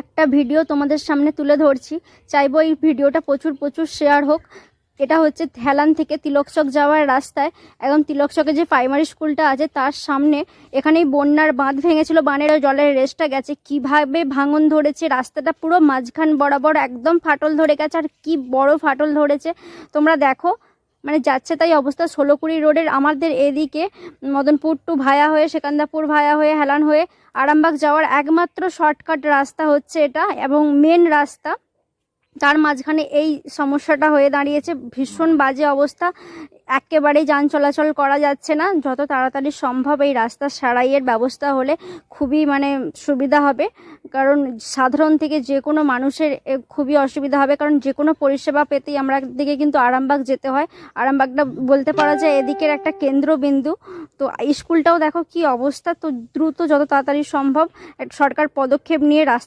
একটা ভিডিও তোমাদের সামনে তুলে ধরছি, চাইবো এই ভিডিওটা প্রচুর শেয়ার হোক। এটা হচ্ছে হেলান থেকে তিলকচক যাওয়ার রাস্তায়, এখন তিলকচকে যে প্রাইমারি স্কুলটা আছে তার সামনে এখানেই বন্যার বাঁধ ভেঙেছিল, বানের জলের রেসটা গেছে, কিভাবে ভাঙন ধরেছে, রাস্তাটা পুরো মাঝখান বরাবর একদম ফাটল ধরে গেছে, আর কি বড় ফাটল ধরেছে তোমরা দেখো। মানে যাচ্ছে তাই অবস্থা। 16 রোডের আমাদের এদিকে মদনপুর টু ভায়া হয়ে, সেকান্দাপুর ভায়া হয়ে, হেলান হয়ে আরামবাগ যাওয়ার একমাত্র শর্টকাট রাস্তা হচ্ছে এটা এবং মেন রাস্তা, তার মাঝখানে এই সমস্যাটা হয়ে দাঁড়িয়েছে। ভীষণ বাজে অবস্থা, একেবারেই যান চলাচল করা যাচ্ছে না। যত তাড়াতাড়ি সম্ভব এই রাস্তা সারাইয়ের ব্যবস্থা হলে খুবই সুবিধা হবে, কারণ সাধারণ থেকে যে কোনো মানুষের খুবই অসুবিধা হবে, কারণ যে কোনো পরিষেবা পেতেই আমরা দিকে কিন্তু আরামবাগ যেতে হয়। আরামবাগটা বলতে পারা যায় এদিকের একটা কেন্দ্রবিন্দু। তো স্কুলটাও দেখো কি অবস্থা। তো দ্রুত যত তাড়াতাড়ি সম্ভব সরকার পদক্ষেপ নিয়ে রাস্তা